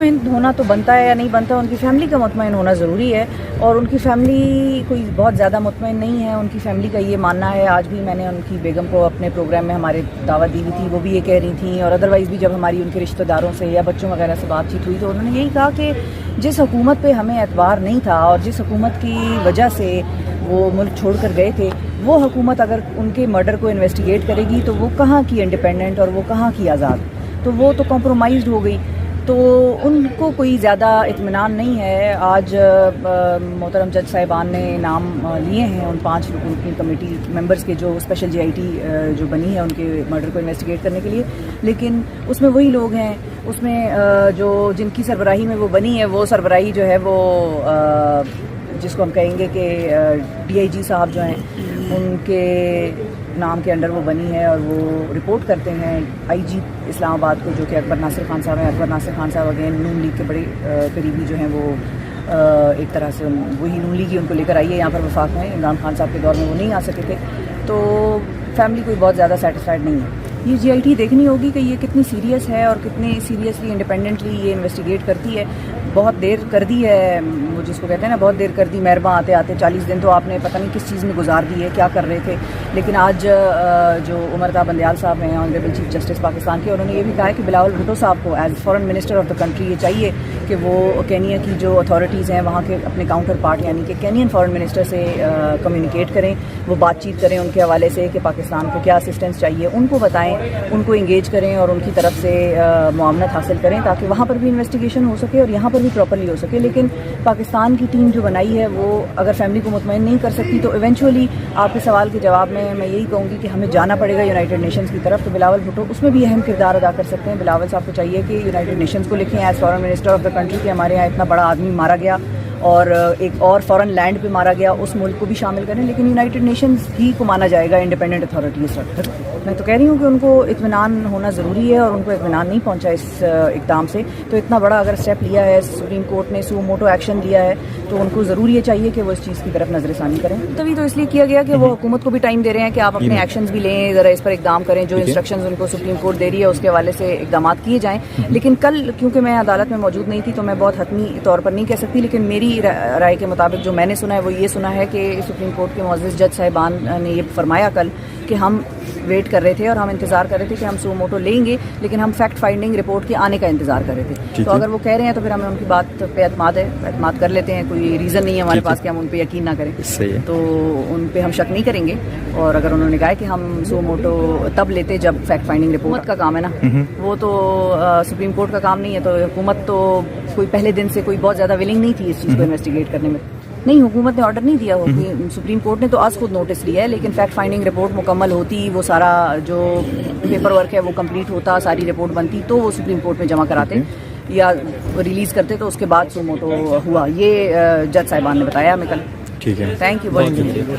مطمئن ہونا تو بنتا ہے یا نہیں بنتا، ان کی فیملی کا مطمئن ہونا ضروری ہے، اور ان کی فیملی کوئی بہت زیادہ مطمئن نہیں ہے۔ ان کی فیملی کا یہ ماننا ہے، آج بھی میں نے ان کی بیگم کو اپنے پروگرام میں ہمارے دعوت دی ہوئی تھی، وہ بھی یہ کہہ رہی تھیں، اور ادروائز بھی جب ہماری ان کے رشتہ داروں سے یا بچوں وغیرہ سے بات چیت ہوئی تو انہوں نے یہی کہا کہ جس حکومت پہ ہمیں اعتبار نہیں تھا اور جس حکومت کی وجہ سے وہ ملک چھوڑ کر گئے تھے، وہ حکومت اگر ان کے مرڈر کو انویسٹیگیٹ کرے گی تو وہ کہاں کی انڈیپینڈنٹ اور وہ کہاں کی آزاد، تو وہ تو کمپرومائزڈ ہو گئی، تو ان کو کوئی زیادہ اطمینان نہیں ہے۔ آج محترم جج صاحبان نے نام لیے ہیں ان 5 رکن کی کمیٹی ممبرز کے، جو اسپیشل جی آئی ٹی جو بنی ہے ان کے مرڈر کو انویسٹیگیٹ کرنے کے لیے، لیکن اس میں وہی لوگ ہیں، اس میں جو جن کی سربراہی میں وہ بنی ہے، وہ سربراہی جو ہے وہ جس کو ہم کہیں گے کہ ڈی آئی جی صاحب جو ہیں ان کے نام کے انڈر وہ بنی ہے، اور وہ رپورٹ کرتے ہیں آئی جی اسلام آباد کو، جو کہ اکبر ناصر خان صاحب ہیں۔ اکبر ناصر خان صاحب اگین نون لیگ کے بڑے قریبی جو ہیں، وہ ایک طرح سے وہی نون لیگ ہی ان کو لے کر آئی ہے یہاں پر وفاق میں۔ عمران خان صاحب کے دور میں وہ نہیں آ سکے تھے، تو فیملی کوئی بہت زیادہ سیٹسفائڈ نہیں ہے۔ یہ جی آئی ٹی دیکھنی ہوگی کہ یہ کتنی سیریس ہے اور کتنی سیریسلی انڈیپینڈنٹلی یہ انویسٹیگیٹ کرتی ہے۔ بہت دیر کر دی ہے، وہ جس کو کہتے ہیں نا بہت دیر کر دی، مہرباں آتے آتے 40 دن تو آپ نے پتہ نہیں کس چیز میں گزار دی ہے، کیا کر رہے تھے۔ لیکن آج جو عمر بندیال صاحب ہیں، آنریبل چیف جسٹس پاکستان کے، انہوں نے یہ بھی کہا ہے کہ بلاول بھٹو صاحب کو as foreign minister of the country یہ چاہیے کہ وہ کینیا کی جو اتھارٹیز ہیں وہاں کے اپنے کاؤنٹر پارٹ یعنی کہ کینین فارن منسٹر سے کمیونیکیٹ کریں، وہ بات چیت کریں ان کے حوالے سے کہ پاکستان کو کیا اسسٹنس چاہیے، ان کو بتائیں، ان کو انگیج کریں اور ان کی طرف سے معاونت حاصل کریں تاکہ وہاں پر بھی انویسٹیگیشن ہو سکے اور یہاں پر بھی پراپرلی ہو سکے۔ لیکن پاکستان کی ٹیم جو بنائی ہے وہ اگر فیملی کو مطمئن نہیں کر سکتی تو ایونچولی آپ کے سوال کے جواب میں یہی کہوں گی کہ ہمیں جانا پڑے گا یونائٹڈ نیشنز کی طرف، تو بلاول بھٹو اس میں بھی اہم کردار ادا کر سکتے ہیں۔ بلاول صاحب کو چاہیے کہ یونائٹڈ نیشنز کو لکھیں as foreign minister of the country کہ ہمارے یہاں اتنا بڑا آدمی مارا گیا اور ایک اور فارن لینڈ پہ مارا گیا، اس ملک کو بھی شامل کریں، لیکن یونائٹڈ نیشنز ہی کو مانا جائے گا انڈیپینڈنٹ اتھارٹی اسٹرکچر۔ میں تو کہہ رہی ہوں کہ ان کو اطمینان ہونا ضروری ہے، اور ان کو اطمینان نہیں پہنچا اس اقدام سے، تو اتنا بڑا اگر اسٹیپ لیا ہے سپریم کورٹ نے، سو موٹو ایکشن لیا ہے، تو ان کو ضروری یہ چاہیے کہ وہ اس چیز کی طرف نظر ثانی کریں۔ تبھی تو اس لیے کیا گیا کہ وہ حکومت کو بھی ٹائم دے رہے ہیں کہ آپ اپنے ایکشنز بھی لیں، ذرا اس پر اقدام کریں، جو انسٹرکشنز ان کو سپریم کورٹ دے رہی ہے اس کے حوالے سے اقدامات کیے جائیں۔ لیکن کل کیونکہ میں عدالت میں موجود نہیں تھی تو میں بہت حتمی طور پر نہیں کہہ سکتی، لیکن میری رائے کے مطابق جو میں نے سنا ہے وہ یہ سنا ہے کہ سپریم کورٹ کے معزز جج صاحبان نے یہ فرمایا کل کہ ہم ویٹ کر رہے تھے اور ہم انتظار کر رہے تھے کہ ہم سو موٹو لیں گے، لیکن ہم فیکٹ فائنڈنگ رپورٹ کے آنے کا انتظار کر رہے تھے۔ تو اگر وہ کہہ رہے ہیں تو پھر ہمیں ان کی بات پہ اعتماد کر لیتے ہیں، کوئی ریزن نہیں ہے ہمارے پاس کہ ہم ان پہ یقین نہ کریں، تو ان پہ ہم شک نہیں کریں گے۔ اور اگر انہوں نے کہا کہ ہم سو موٹو تب لیتے جب فیکٹ فائنڈنگ رپورٹ کا کام ہے نا، وہ تو سپریم کورٹ کا کام نہیں ہے، تو حکومت تو کوئی پہلے دن سے کوئی بہت زیادہ ولنگ نہیں تھی اس چیز کو انویسٹیگیٹ کرنے میں۔ نہیں، حکومت نے آرڈر نہیں دیا ہو، سپریم کورٹ نے تو آج خود نوٹس لیا ہے، لیکن فیکٹ فائنڈنگ رپورٹ مکمل ہوتی، وہ سارا جو پیپر ورک ہے وہ کمپلیٹ ہوتا، ساری رپورٹ بنتی تو وہ سپریم کورٹ میں جمع کراتے یا ریلیز کرتے، تو اس کے بعد سو موٹو ہوا۔ یہ جج صاحبان نے بتایا ہمیں کل۔ ٹھیک ہے، تھینک یو، بہت شکریہ۔